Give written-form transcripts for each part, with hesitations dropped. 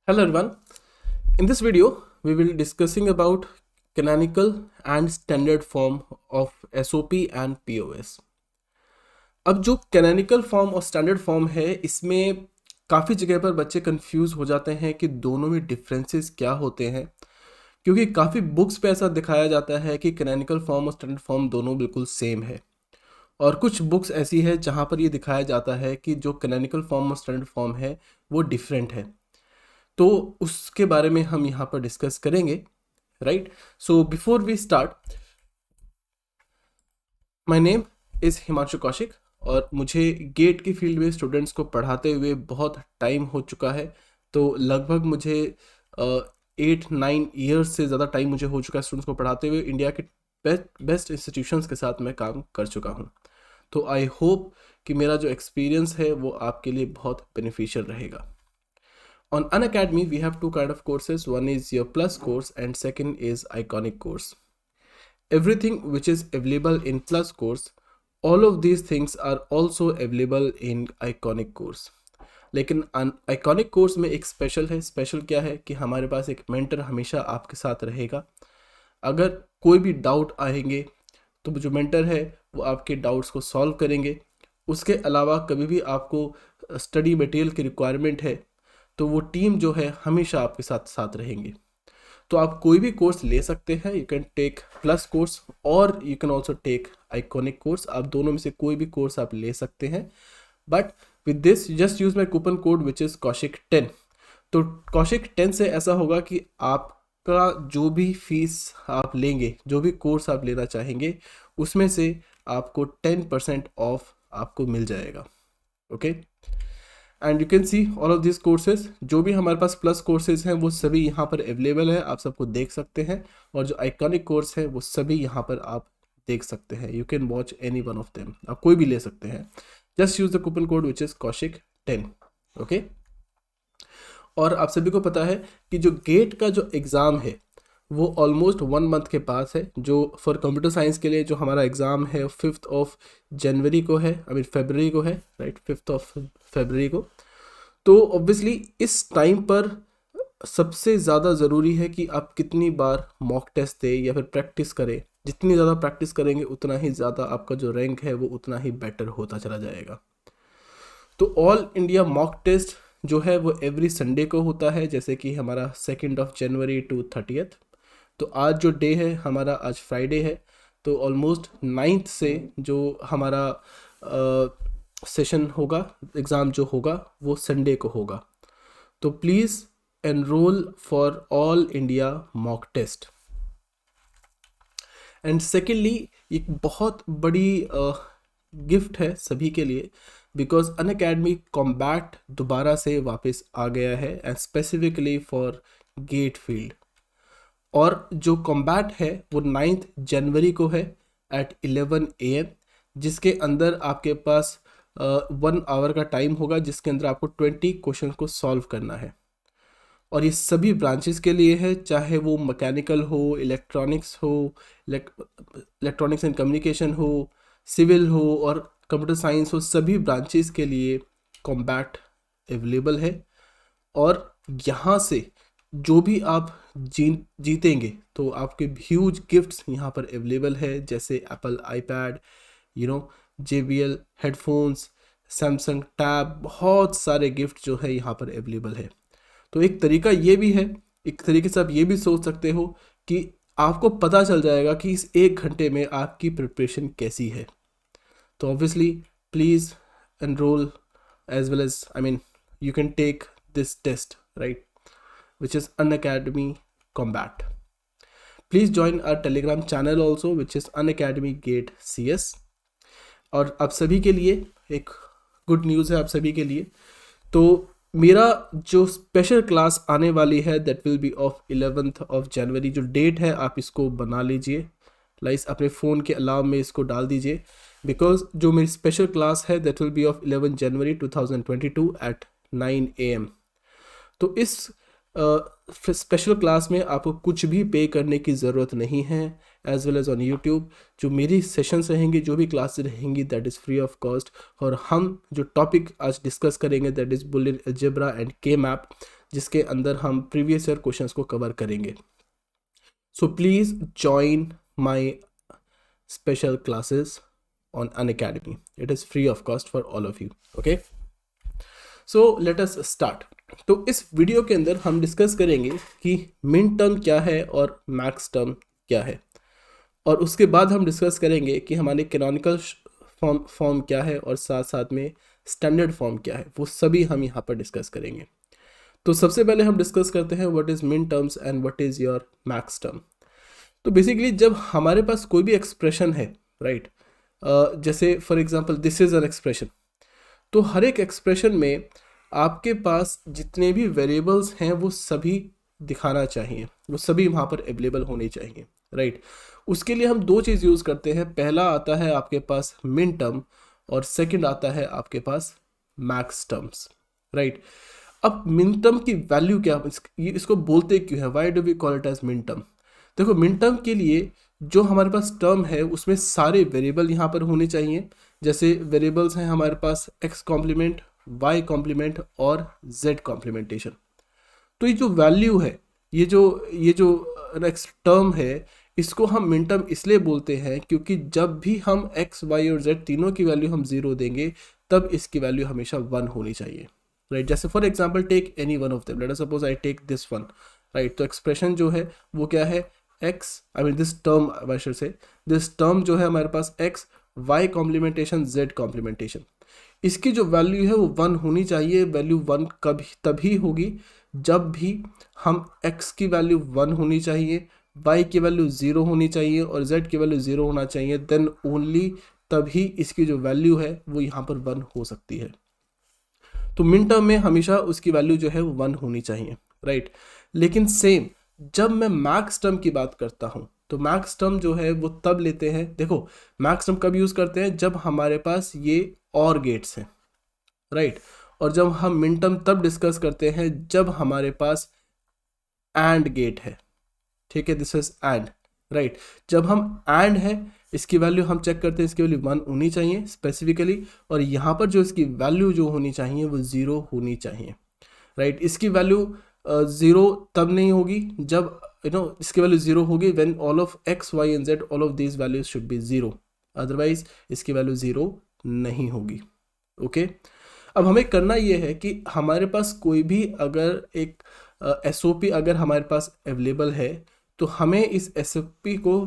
Hello everyone. In this video, we will discussing about canonical and standard form of SOP and POS. अब जो canonical form और standard form है इसमें काफ़ी जगह पर बच्चे कंफ्यूज हो जाते हैं कि दोनों में डिफरेंसेस क्या होते हैं, क्योंकि काफ़ी बुक्स पे ऐसा दिखाया जाता है कि कैनोनिकल फॉर्म और स्टैंडर्ड फॉर्म दोनों बिल्कुल सेम है, और कुछ बुक्स ऐसी है जहाँ पर ये दिखाया जाता है कि जो कैनोनिकल फॉर्म और स्टैंडर्ड फॉर्म है वो डिफरेंट है। तो उसके बारे में हम यहाँ पर डिस्कस करेंगे, right. So before we start, my name is Himanshu Kaushik और मुझे गेट की फील्ड में स्टूडेंट्स को पढ़ाते हुए बहुत टाइम हो चुका है। तो लगभग मुझे 8-9 ईयर्स से ज़्यादा टाइम मुझे हो चुका है स्टूडेंट्स को पढ़ाते हुए। इंडिया के बेस्ट इंस्टीट्यूशंस के साथ मैं काम कर चुका हूँ। तो आई होप कि मेरा जो एक्सपीरियंस है वो आपके लिए बहुत बेनिफिशियल रहेगा। On Unacademy, we have two kind of courses. One is your plus course and second is iconic course. Everything which is available in plus course, all of these things are also available in iconic course. लेकिन iconic course में एक special है। Special क्या है कि हमारे पास एक mentor हमेशा आपके साथ रहेगा। अगर कोई भी डाउट आएंगे तो जो मेंटर है वो आपके डाउट्स को सॉल्व करेंगे। उसके अलावा कभी भी आपको स्टडी मटेरियल की रिक्वायरमेंट है तो वो टीम जो है हमेशा आपके साथ साथ रहेंगे। तो आप कोई भी कोर्स ले सकते हैं। You can take plus course और you can also take iconic course. आप दोनों में से कोई भी कोर्स आप ले सकते हैं, but with this just use my coupon code which is कौशिक10। तो कौशिक10 से ऐसा होगा कि आपका जो भी फीस आप लेंगे, जो भी कोर्स आप लेना चाहेंगे, उसमें से आपको 10% ऑफ आपको मिल जाएगा। Okay, and you can see all of this courses. जो भी हमारे पास प्लस कोर्सेज हैं वो सभी यहाँ पर अवेलेबल है, आप सबको देख सकते हैं। और जो आइकॉनिक कोर्स है वो सभी यहाँ पर आप देख सकते हैं। You can watch any one of them, आप कोई भी ले सकते हैं। Just use the coupon code which is कौशिक10। ओके, और आप सभी को पता है कि जो गेट का जो एग्ज़ाम है वो ऑलमोस्ट 1 मंथ के पास है। जो फॉर कंप्यूटर साइंस के लिए जो हमारा एग्ज़ाम है 5 जनवरी को है, फरवरी को है, राइट, 5 फरवरी को। तो ऑब्वियसली इस टाइम पर सबसे ज़्यादा ज़रूरी है कि आप कितनी बार मॉक टेस्ट दें या फिर प्रैक्टिस करें। जितनी ज़्यादा प्रैक्टिस करेंगे उतना ही ज़्यादा आपका जो रैंक है वो उतना ही बेटर होता चला जाएगा। तो ऑल इंडिया मॉक टेस्ट जो है वो एवरी संडे को होता है, जैसे कि हमारा 2 जनवरी to 30th। तो आज जो डे है हमारा, आज फ्राइडे है, तो ऑलमोस्ट 9th से जो हमारा सेशन होगा, एग्ज़ाम जो होगा वो संडे को होगा। तो please enrol for all India mock test. And secondly एक बहुत बड़ी गिफ्ट है सभी के लिए, बिकॉज अनअकैडमी कॉम्बैट दोबारा से वापस आ गया है and specifically for GATE field. और जो कॉम्बैट है वो 9 जनवरी को है एट 11 AM, जिसके अंदर आपके पास 1 आवर का टाइम होगा, जिसके अंदर आपको 20 क्वेश्चन को सॉल्व करना है। और ये सभी ब्रांचेस के लिए है, चाहे वो मैकेनिकल हो, इलेक्ट्रॉनिक्स हो, इलेक्ट्रॉनिक्स एंड कम्युनिकेशन हो, सिविल हो और कंप्यूटर साइंस हो, सभी ब्रांचेस के लिए कॉम्बैट अवेलेबल है। और यहाँ से जो भी आप जीतेंगे तो आपके ह्यूज गिफ्ट्स यहाँ पर अवेलेबल है, जैसे Apple iPad, JBL headphones, Samsung tab, बहुत सारे गिफ्ट जो है यहाँ पर अवेलेबल है। तो एक तरीका ये भी है, एक तरीके से आप ये भी सोच सकते हो कि आपको पता चल जाएगा कि इस 1 घंटे में आपकी प्रिपरेशन कैसी है। तो obviously please enrol as well as you can take this test, right, which is Unacademy Combat. Please join our Telegram channel also, which is Unacademy Gate CS. और आप सभी के लिए एक गुड न्यूज़ है, आप सभी के लिए। तो मेरा जो स्पेशल क्लास आने वाली है दैट विल बी ऑफ 11 जनवरी। जो डेट है आप इसको बना लीजिए, लाइस अपने फ़ोन के अलार्म में इसको डाल दीजिए, बिकॉज जो मेरी स्पेशल क्लास है that will be of 11 January 2022 at 9 AM। तो इस स्पेशल क्लास में आपको कुछ भी पे करने की ज़रूरत नहीं है, as well as on YouTube जो मेरी सेशंस रहेंगी, जो भी क्लासेस रहेंगी that is free of cost. और हम जो टॉपिक आज डिस्कस करेंगे that is boolean algebra and K map, जिसके अंदर हम प्रीवियस ईयर क्वेश्चंस को कवर करेंगे. So please join my special classes on Unacademy. It is free of cost for all of you. Okay, so let us start. तो इस video के अंदर हम डिस्कस करेंगे कि मिड टर्म क्या है और मैक्स टर्म क्या है, और उसके बाद हम डिस्कस करेंगे कि हमारे कैनोनिकल फॉर्म क्या है और साथ साथ में स्टैंडर्ड फॉर्म क्या है, वो सभी हम यहाँ पर डिस्कस करेंगे. तो सबसे पहले हम डिस्कस करते हैं what is mid terms and what is your max term. तो बेसिकली जब हमारे पास कोई भी एक्सप्रेशन है, राइट, जैसे for example this is an expression, तो हर एक एक्सप्रेशन में आपके पास जितने भी वेरिएबल्स हैं वो सभी दिखाना चाहिए, वो सभी वहाँ पर अवेलेबल होने चाहिए, राइट. उसके लिए हम दो चीज़ यूज़ करते हैं. पहला आता है आपके पास मिन टर्म और सेकंड आता है आपके पास मैक्स टर्म्स, राइट. अब मिन टर्म की वैल्यू क्या, इसको बोलते क्यों है, why do we call it as min term. देखो, मिन टर्म के लिए जो हमारे पास टर्म है उसमें सारे वेरिएबल यहाँ पर होने चाहिए. जैसे वेरिएबल्स हैं हमारे पास एक्स कॉम्प्लीमेंट, वाई कॉम्प्लीमेंट और जेड कॉम्प्लीमेंटेशन. तो ये जो वैल्यू है, ये जो नेक्स्ट टर्म है, इसको हम मिन टर्म इसलिए बोलते हैं क्योंकि जब भी हम एक्स वाई और जेड तीनों की वैल्यू हम जीरो देंगे तब इसकी वैल्यू हमेशा वन होनी चाहिए, राइट. जैसे for example take any one of them, let us suppose I take this one, right. तो एक्सप्रेशन जो है वो क्या है, x, I mean this term, I should say this term जो है हमारे पास x y complementation z complementation, इसकी जो वैल्यू है वो वन होनी चाहिए. वैल्यू वन कभी तभी होगी जब भी हम x की वैल्यू वन होनी चाहिए, y की वैल्यू ज़ीरो होनी चाहिए और z की वैल्यू ज़ीरो होना चाहिए. देन ओनली तभी इसकी जो वैल्यू है वो यहाँ पर वन हो सकती है. तो मिन टर्म में हमेशा उसकी वैल्यू जो है वो वन होनी चाहिए, राइट. लेकिन सेम जब मैं मैक्स टर्म की बात करता हूँ तो मैक्स टर्म जो है वो तब लेते हैं, देखो मैक्स टर्म कब यूज़ करते हैं, जब हमारे पास ये और गेट्स हैं, राइट. और जब हम मिन टर्म तब डिस्कस करते हैं जब हमारे पास एंड गेट है, ठीक है, दिस इज एंड, राइट. जब हम एंड है इसकी वैल्यू हम चेक करते हैं, इसकी वैल्यू वन होनी चाहिए स्पेसिफिकली, और यहाँ पर जो इसकी वैल्यू जो होनी चाहिए वो ज़ीरो होनी चाहिए, राइट. इसकी वैल्यू ज़ीरो तब नहीं होगी जब इसकी वैल्यू ज़ीरो होगी when all of X Y and Z, all of these values should be zero, otherwise इसकी वैल्यू ज़ीरो नहीं होगी. ओके, अब हमें करना ये है कि हमारे पास कोई भी अगर एक एसओपी अगर हमारे पास अवेलेबल है तो हमें इस एसओपी को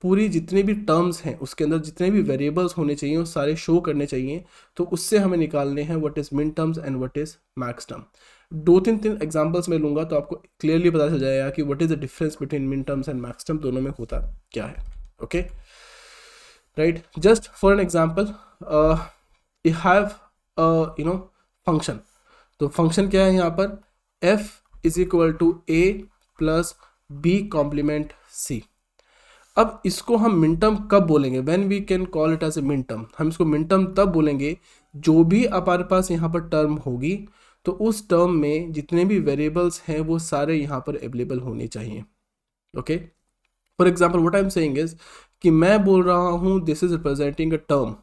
पूरी जितने भी टर्म्स हैं उसके अंदर जितने भी वेरिएबल्स होने चाहिए वो सारे शो करने चाहिए. तो उससे हमें निकालने हैं व्हाट इज़ मिन terms and what is max term. दो तीन एग्जांपल्स मैं लूँगा तो आपको क्लियरली पता चल जाएगा कि what is the difference between min terms and max term, दोनों में होता क्या है. Okay, right. Just for an example, you have function. तो फंक्शन क्या है यहाँ पर, f is equal to a plus b complement c. अब इसको हम मिन टर्म कब बोलेंगे, when we can call it as a min term. हम इसको मिन टर्म तब बोलेंगे जो भी हमारे पास यहाँ पर टर्म होगी तो उस टर्म में जितने भी वेरिएबल्स हैं वो सारे यहाँ पर अवेलेबल होने चाहिए. Okay, for example what I am saying is कि मैं बोल रहा हूँ this is representing a term,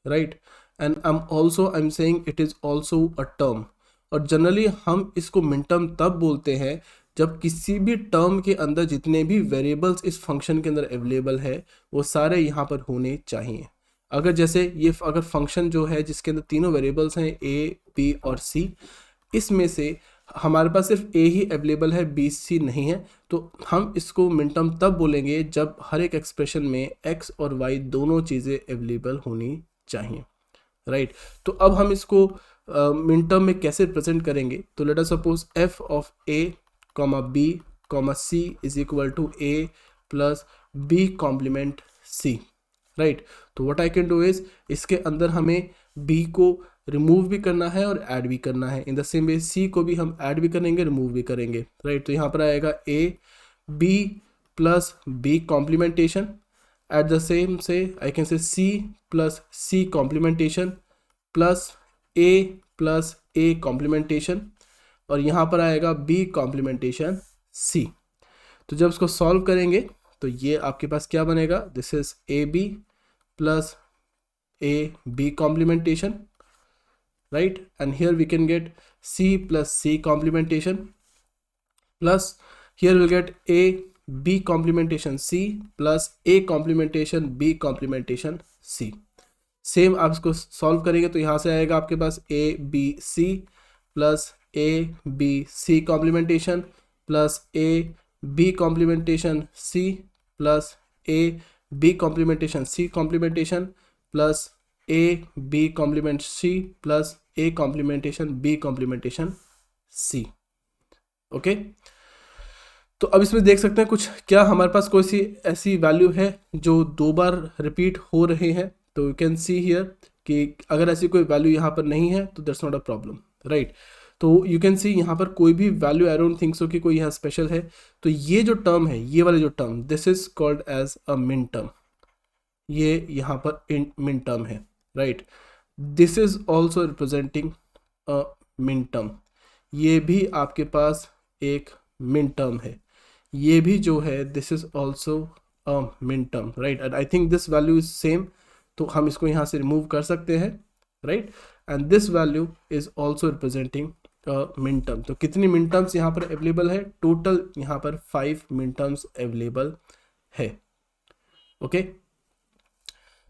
right, and I am saying it is also a term. और जनरली हम इसको मिन टर्म तब बोलते हैं जब किसी भी टर्म के अंदर जितने भी वेरिएबल्स इस फंक्शन के अंदर अवेलेबल है वो सारे यहाँ पर होने चाहिए. अगर जैसे ये अगर फंक्शन जो है जिसके अंदर तीनों वेरिएबल्स हैं a, b और c, इसमें से हमारे पास सिर्फ a ही अवेलेबल है, b, c नहीं है, तो हम इसको मिन टर्म तब बोलेंगे जब हर एक एक्सप्रेशन में x और y दोनों चीज़ें अवेलेबल होनी चाहिए, राइट. तो अब हम इसको मिन टर्म में कैसे रिप्रेजेंट करेंगे, तो let us suppose f of a comma b comma c is equal to a plus b complement c, right. तो what I can do is इसके अंदर हमें b को रिमूव भी करना है और ऐड भी करना है. In the same way c को भी हम ऐड भी करेंगे, रिमूव भी करेंगे, राइट. तो यहाँ पर आएगा a b plus b complementation, at the same say I can say c plus c complementation plus a plus a complementation, और यहाँ पर आएगा b कॉम्प्लीमेंटेशन c. तो जब इसको सॉल्व करेंगे तो ये आपके पास क्या बनेगा, this is A B plus A B complementation, right. And here we can get C plus C complementation, plus here we'll get A B complementation C plus A complementation B complementation C. Same आप इसको solve करेंगे तो यहाँ से आएगा आपके पास A B C plus A B C complementation plus A B complementation C plus A B complementation C complementation plus A B complement C plus A complementation B complementation C. Okay, तो अब इसमें देख सकते हैं कुछ क्या हमारे पास कोई सी ऐसी वैल्यू है जो दो बार रिपीट हो रहे हैं. तो यू कैन सी हियर कि अगर ऐसी कोई वैल्यू यहाँ पर नहीं है तो that's not a problem, right. तो यू कैन सी यहाँ पर कोई भी value, I don't think so कि कोई यहाँ स्पेशल है. तो ये जो टर्म है, ये वाले जो term, this is called as a min term. ये यहाँ पर मिन टर्म है, right. This is also representing a min term. ये भी आपके पास एक मिन टर्म है. ये भी जो है this is also a min term, right. And I think this value is same, तो हम इसको यहाँ से रिमूव कर सकते हैं, right. And this value is also representing min term. तो कितनी मिन टर्म्स यहाँ पर अवेलेबल है? टोटल यहाँ पर 5 मिन टर्म्स अवेलेबल है. ओके,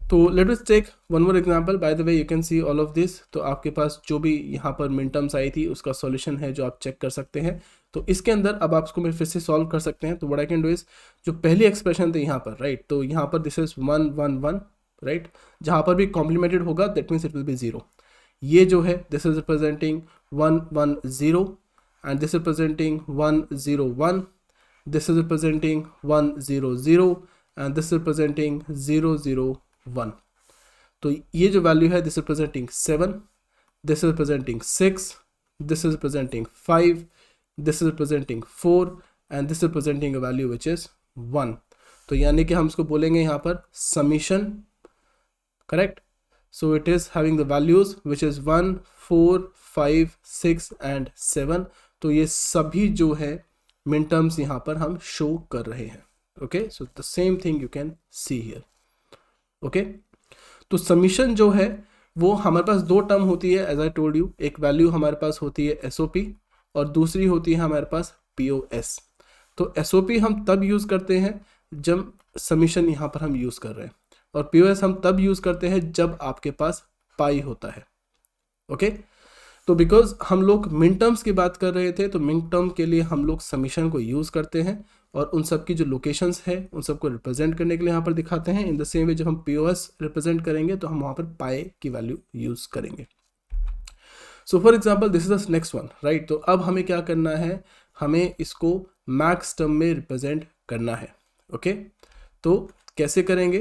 तो let us take one more example. By the way you can see all of this. तो आपके पास जो भी यहाँ पर मिन टर्म्स आई थी उसका सॉल्यूशन है जो आप चेक कर सकते हैं. तो इसके अंदर अब आप इसको फिर से सॉल्व कर सकते हैं. तो what I can do is, जो पहली एक्सप्रेशन थी यहाँ पर, राइट, तो यहाँ पर दिस इज 1 1 1, राइट. जहाँ पर भी कॉम्प्लीमेंटेड होगा that means it will be 0. ये जो है this is representing 1 1 0 and this representing 1 0 1, this is representing 1 0 0 and this representing 0 0 1. तो ये जो वैल्यू है this representing 7, this is representing 6, this is representing 5, this is representing 4 and this representing a value which is 1. तो यानी कि हम इसको बोलेंगे यहाँ पर summation, correct. So it is having the values which is 1 4 5 6 and 7. तो ये सभी जो है मिन टर्म्स यहाँ पर हम शो कर रहे हैं. Okay, so the same thing you can see here. Okay, तो समीशन जो है वो हमारे पास दो टर्म होती है एज आई टोल्ड यू. एक वैल्यू हमारे पास होती है SOP और दूसरी होती है हमारे पास POS. तो SOP हम तब यूज़ करते हैं जब समीशन यहाँ पर हम यूज़ कर रहे हैं, और POS हम तब यूज़ करते हैं जब आपके पास पाई होता है. ओके, तो बिकॉज हम लोग मिन टर्म्स की बात कर रहे थे तो मिन टर्म के लिए हम लोग समीशन को यूज़ करते हैं और उन सब की जो लोकेशंस है उन सबको रिप्रेजेंट करने के लिए यहाँ पर दिखाते हैं. इन द सेम वे जब हम POS रिप्रेजेंट करेंगे तो हम वहाँ पर पाई की वैल्यू यूज़ करेंगे. So for example this is the next one, right. तो अब हमें क्या करना है, हमें इसको मैक्स टर्म में रिप्रेजेंट करना है. ओके, तो कैसे करेंगे,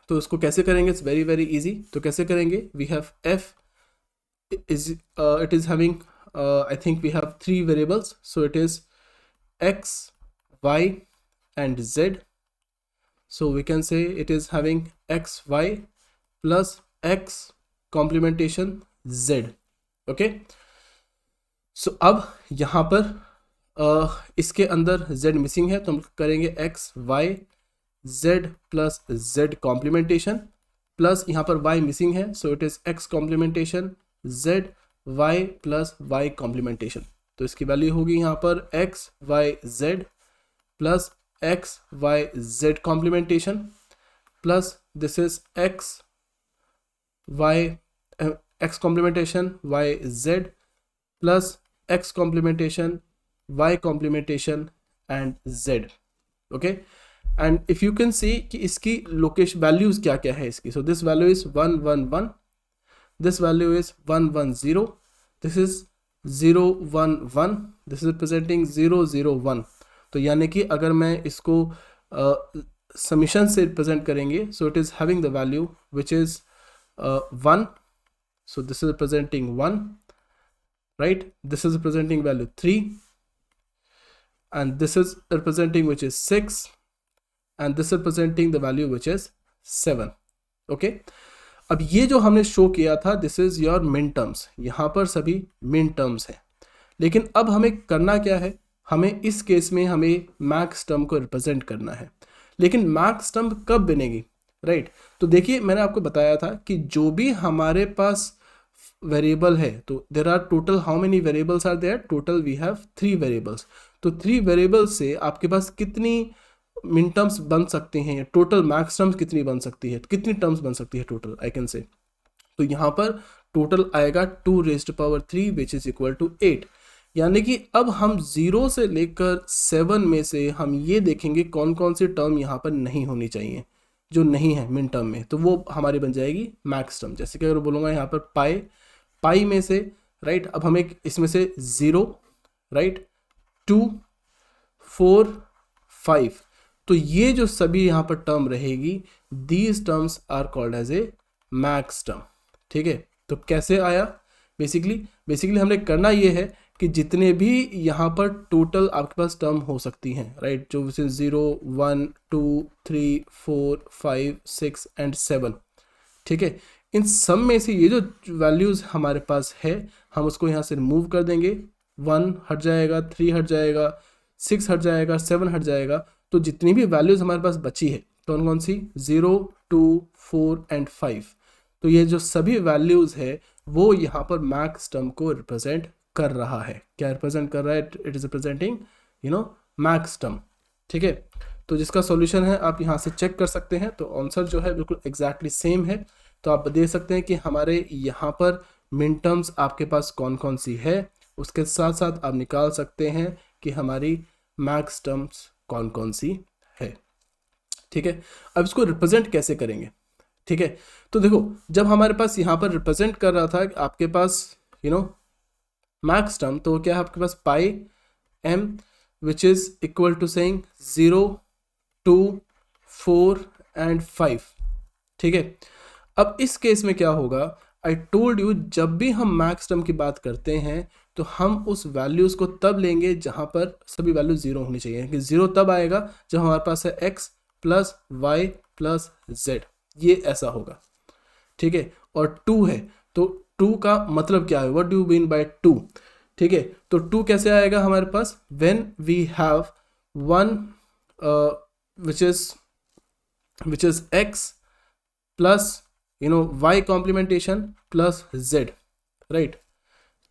तो इसको कैसे करेंगे, इट्स वेरी वेरी इजी. तो कैसे करेंगे, we have f is it is having I think we have 3 variables, so it is x, y and z. So we can say it is having x y plus x complementation z. Okay, so अब यहाँ पर इसके अंदर z missing है तो हम करेंगे x y z plus z complementation plus यहाँ पर y मिसिंग है, so it is x complementation z y plus y complementation. तो इसकी वैल्यू होगी यहाँ पर x y z plus x y z complementation plus this is x y x complementation y z plus x complementation y complementation and z. Okay, and if you can सी कि इसकी location values क्या क्या है इसकी. So this value is 1 1 1, this value is 1 1 0, this is 0 1 1, this is representing 0 0 1. तो यानी कि अगर मैं इसको समीशन से रिप्रेजेंट करेंगे so it is having the value which is 1, so this is representing 1, right, this is representing value 3 and this is representing which is 6 and this is representing the value which is 7. okay, अब ये जो हमने show किया था this is your मिन terms, यहाँ पर सभी मिन टर्म्स हैं. लेकिन अब हमें करना क्या है, हमें इस केस में हमें मैक्स टर्म को रिप्रेजेंट करना है. लेकिन मैक्स टर्म कब बनेगी, राइट. तो देखिए मैंने आपको बताया था कि जो भी हमारे पास वेरिएबल है, तो there are total how many variables are there, total we have 3 variables. तो 3 वेरिएबल्स से आपके पास कितनी मिन टर्म्स बन सकते हैं, टोटल मैक्स टर्म्स कितनी बन सकती है, कितनी टर्म्स बन सकती है टोटल, आई कैन से। तो यहाँ पर टोटल आएगा 2⁻³ विच इज इक्वल टू 8। यानी कि अब हम 0 से लेकर 7 में से हम ये देखेंगे कौन कौन सी टर्म यहाँ पर नहीं होनी चाहिए, जो नहीं है मिन टर्म में, तो वो हमारी बन जाएगी मैक्स टर्म। जैसे कि अगर बोलूँगा यहाँ पर पाई में से, राइट, अब हमें इसमें से 0, राइट, 2, 4, 5, तो ये जो सभी यहाँ पर टर्म रहेगी, these terms are called as a max term. ठीक है, तो कैसे आया, बेसिकली हमने करना ये है कि जितने भी यहाँ पर टोटल आपके पास टर्म हो सकती हैं, राइट, जो 0, 1, 2, 3, 4, 5, 6 एंड 7, ठीक है, इन सब में से ये जो वैल्यूज़ हमारे पास है, हम उसको यहाँ से रिमूव कर देंगे। 1 हट जाएगा, 3 हट जाएगा, 6 हट जाएगा, 7 हट जाएगा। तो जितनी भी वैल्यूज़ हमारे पास बची है कौन कौन सी, 0, 2, 4 एंड 5, तो ये जो सभी वैल्यूज़ है वो यहाँ पर मैक्स टर्म को रिप्रेजेंट कर रहा है। क्या रिप्रेजेंट कर रहा है, it is representing max term. ठीक है, तो जिसका सॉल्यूशन है आप यहाँ से चेक कर सकते हैं, तो आंसर जो है बिल्कुल एग्जैक्टली सेम है। तो आप देख सकते हैं कि हमारे यहाँ पर मिन टर्म्स आपके पास कौन कौन सी है, उसके साथ साथ आप निकाल सकते हैं कि हमारी मैक्स टर्म्स कौन कौन सी है। ठीक है, अब इसको रिप्रेजेंट कैसे करेंगे। ठीक है, तो देखो जब हमारे पास यहाँ पर रिप्रेजेंट कर रहा था आपके पास मैक्स टर्म, तो क्या है आपके पास pi m which is equal to saying 0, 2, 4 and 5। ठीक है, अब इस केस में क्या होगा, आई टोल्ड यू जब भी हम मैक्स टर्म की बात करते हैं तो हम उस वैल्यूज़ को तब लेंगे जहाँ पर सभी वैल्यू 0 होनी चाहिए। कि 0 तब आएगा जब हमारे पास है x plus Y plus z, ये ऐसा होगा। ठीक है, और 2 है तो 2 का मतलब क्या है, what do you mean by 2। ठीक है, तो 2 कैसे आएगा हमारे पास, when we have 1 which is x plus y complementation plus z, right.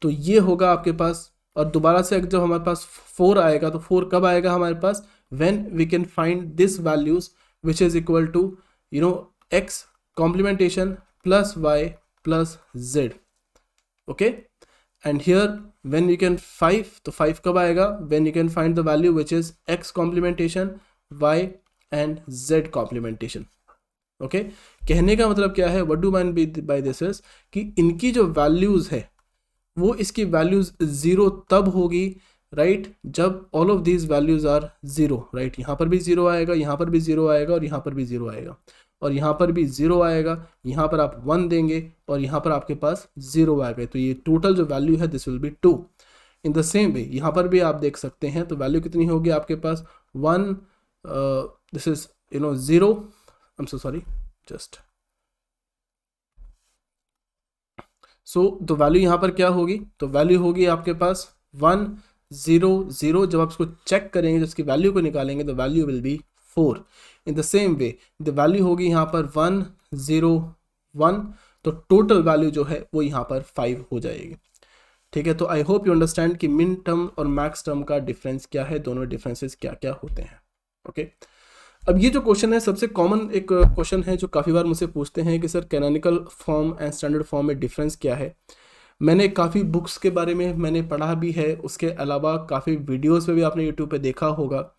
तो ये होगा आपके पास, और दोबारा से जब हमारे पास 4 आएगा तो 4 कब आएगा हमारे पास, when we can find this values which is equal to x complementation plus y plus z। Okay, and here when we can 5, तो 5 कब आएगा, when you can find the value which is x complementation y and z complementation. Okay, कहने का मतलब क्या है, what do mean by this is कि इनकी जो वैल्यूज है वो इसकी वैल्यूज 0 तब होगी, राइट, जब all of these values are 0, right. यहाँ पर भी 0 आएगा, यहाँ पर भी 0 आएगा, और यहाँ पर भी 0 आएगा, और यहाँ पर भी 0 आएगा, यहाँ पर आप 1 देंगे और यहाँ पर आपके पास 0 आएगा, तो ये टोटल जो वैल्यू है this will be 2। In the same way यहाँ पर भी आप देख सकते हैं, तो वैल्यू कितनी होगी आपके पास 1, this is 0, I am so sorry, just तो वैल्यू यहाँ पर क्या होगी, तो वैल्यू होगी आपके पास 1, 0, 0। जब आप इसको चेक करेंगे, जब इसकी वैल्यू को निकालेंगे, तो value will be 4। In the same way the value होगी यहाँ पर 1, 0, 1, तो टोटल वैल्यू जो है वो यहाँ पर 5 हो जाएगी। ठीक है, तो आई होप यू अंडरस्टैंड कि मिन टर्म और मैक्स टर्म का डिफरेंस क्या है, दोनों डिफरेंसेस क्या क्या होते हैं। ओके, अब ये जो क्वेश्चन है सबसे कॉमन एक क्वेश्चन है जो काफ़ी बार मुझसे पूछते हैं कि sir canonical form and standard form में डिफरेंस क्या है। मैंने काफ़ी बुक्स के बारे में मैंने पढ़ा भी है, उसके अलावा काफ़ी वीडियोस पे भी आपने यूट्यूब पे देखा होगा,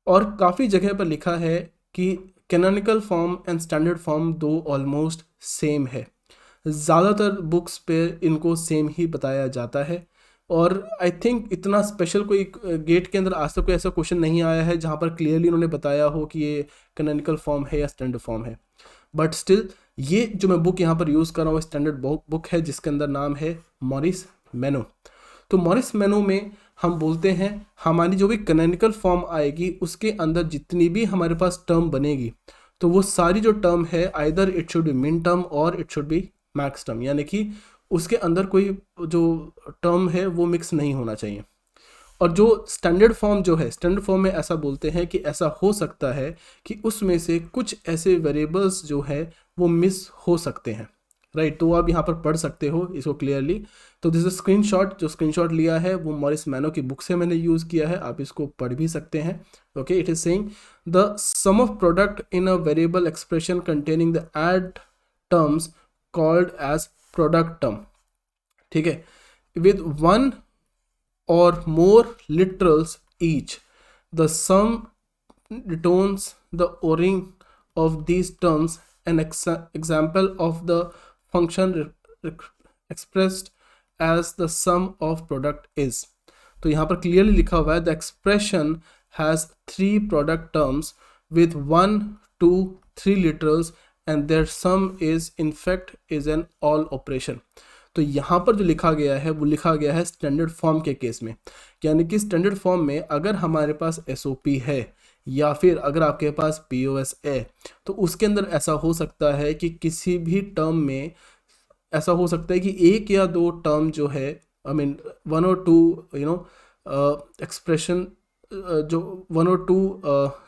और काफ़ी जगह पर लिखा है कि canonical form and standard form दो ऑलमोस्ट सेम है। ज़्यादातर बुक्स पे इनको सेम ही बताया जाता है, और आई थिंक इतना स्पेशल कोई गेट के अंदर आज तक कोई ऐसा क्वेश्चन नहीं आया है जहाँ पर क्लियरली उन्होंने बताया हो कि ये कैनोनिकल फॉर्म है या स्टैंडर्ड फॉर्म है। बट स्टिल ये जो मैं बुक यहाँ पर यूज़ कर रहा हूँ स्टैंडर्ड बुक है जिसके अंदर नाम है मॉरिस मेनो। तो मॉरिस मेनो में हम बोलते हैं हमारी जो भी कैनोनिकल फॉर्म आएगी उसके अंदर जितनी भी हमारे पास टर्म बनेगी, तो वो सारी जो टर्म है either it should be min term और it should be max term, यानी कि उसके अंदर कोई जो टर्म है वो मिक्स नहीं होना चाहिए। और जो स्टैंडर्ड फॉर्म जो है, स्टैंडर्ड फॉर्म में ऐसा बोलते हैं कि ऐसा हो सकता है कि उसमें से कुछ ऐसे वेरिएबल्स जो है वो मिस हो सकते हैं, राइट। तो आप यहाँ पर पढ़ सकते हो इसको क्लियरली। तो दिस स्क्रीनशॉट, जो स्क्रीनशॉट लिया है वो मॉरिस मैनो की बुक से मैंने यूज़ किया है, आप इसको पढ़ भी सकते हैं। Okay, it is saying the sum of product in a variable expression containing the add terms called as product term. ठीक है, विद वन और more literals each, the sum returns the o-ring of these terms. An example of the function expressed as the sum of product is. तो यहाँ पर clearly लिखा हुआ है the expression has 3 product terms with 1, 2, 3 literals and their sum is in fact is an all operation. तो यहाँ पर जो लिखा गया है वो लिखा गया है स्टैंडर्ड फॉर्म के केस में, यानी कि स्टैंडर्ड फॉर्म में अगर हमारे पास SOP है या फिर अगर आपके पास POS है, तो उसके अंदर ऐसा हो सकता है कि किसी भी टर्म में ऐसा हो सकता है कि 1 या 2 टर्म जो है, आई मीन 1 और 2 एक्सप्रेशन जो 1 और 2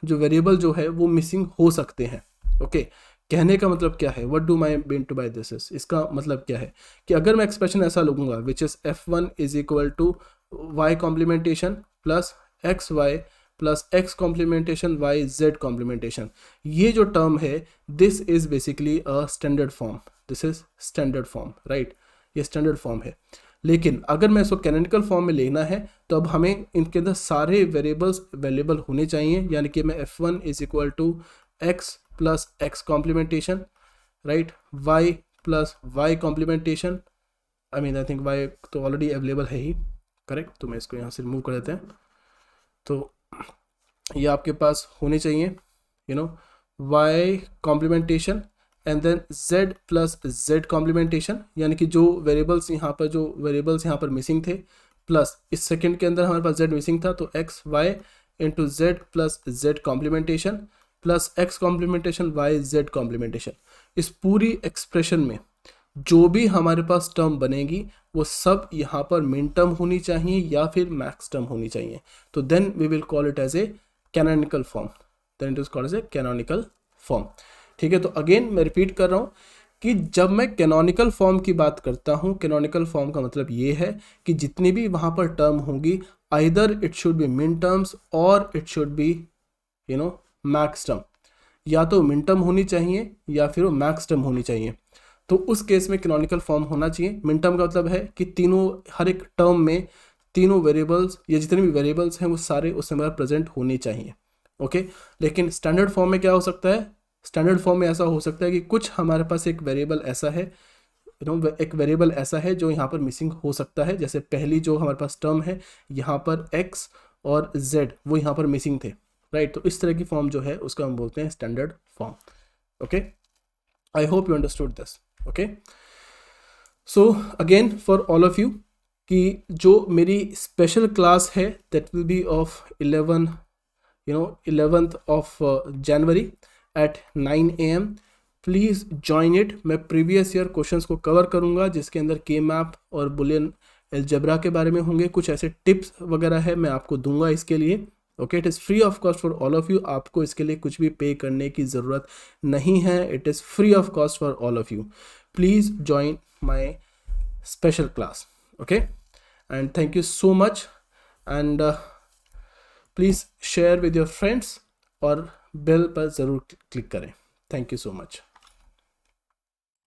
जो वेरिएबल जो है वो मिसिंग हो सकते हैं। ओके, कहने का मतलब क्या है, what do my mean to by this is, इसका मतलब क्या है कि अगर मैं एक्सप्रेशन ऐसा लूँगा which is F1 is equal to y complementation plus XY plus x complementation y z complementation, ये जो टर्म है this is basically a standard form, this is standard form, right, ये स्टैंडर्ड फॉर्म है। लेकिन अगर मैं इसको कैनोनिकल फॉर्म में लेना है तो अब हमें इनके अंदर सारे वेरिएबल्स अवेलेबल होने चाहिए, यानी कि मैं F1 is equal to x plus x complementation, right, y plus y complementation, I mean I think y तो ऑलरेडी अवेलेबल है ही, करेक्ट, तो मैं इसको यहाँ से रिमूव कर देते हैं। तो ये आपके पास होने चाहिए y complementation and then z plus z complementation, यानी कि जो वेरिएबल्स यहाँ पर मिसिंग थे, प्लस इस सेकंड के अंदर हमारे पास z मिसिंग था, तो x y into z plus z complementation plus x complementation y z complementation. इस पूरी एक्सप्रेशन में जो भी हमारे पास टर्म बनेगी वो सब यहाँ पर मिन टर्म होनी चाहिए या फिर मैक्स टर्म होनी चाहिए, तो then we will call it as a canonical form, then it is called as a canonical form. ठीक है, तो अगेन मैं रिपीट कर रहा हूँ कि जब मैं कैनोनिकल फॉर्म की बात करता हूँ, कैनोनिकल फॉर्म का मतलब ये है कि जितनी भी वहाँ पर टर्म होगी आइदर इट शुड बी मिन टर्म्स और it should be max term, या तो मिन टर्म होनी चाहिए या फिर वो मैक्स टर्म होनी चाहिए। तो उस केस में कैनोनिकल फॉर्म होना चाहिए। मिन टर्म का मतलब है कि तीनों, हर एक टर्म में तीनों वेरिएबल्स या जितने भी वेरिएबल्स हैं वो सारे उस समय प्रेजेंट होने चाहिए। ओके, लेकिन स्टैंडर्ड फॉर्म में क्या हो सकता है, स्टैंडर्ड फॉर्म में ऐसा हो सकता है कि कुछ हमारे पास एक वेरिएबल ऐसा है, एक वेरिएबल ऐसा है जो यहाँ पर मिसिंग हो सकता है, जैसे पहली जो हमारे पास टर्म है यहाँ पर x और z वो यहाँ पर मिसिंग थे, राइट। तो इस तरह की फॉर्म जो है उसको हम बोलते हैं standard form. Okay, I hope you understood this. Okay, so again for all of you कि जो मेरी स्पेशल क्लास है that will be of 11th of January at 9 AM, please join इट। मैं प्रीवियस ईयर क्वेश्चंस को cover करूंगा जिसके अंदर के मैप और बुलियन अलजेब्रा के बारे में होंगे, कुछ ऐसे टिप्स वगैरह है मैं आपको दूंगा इसके लिए। Okay, it is free of cost for all of you, आपको इसके लिए कुछ भी पे करने की ज़रूरत नहीं है, it is free of cost for all of you. Please join my special class. Okay, and thank you so much, and please share with your friends और बेल पर ज़रूर क्लिक करें। Thank you so much.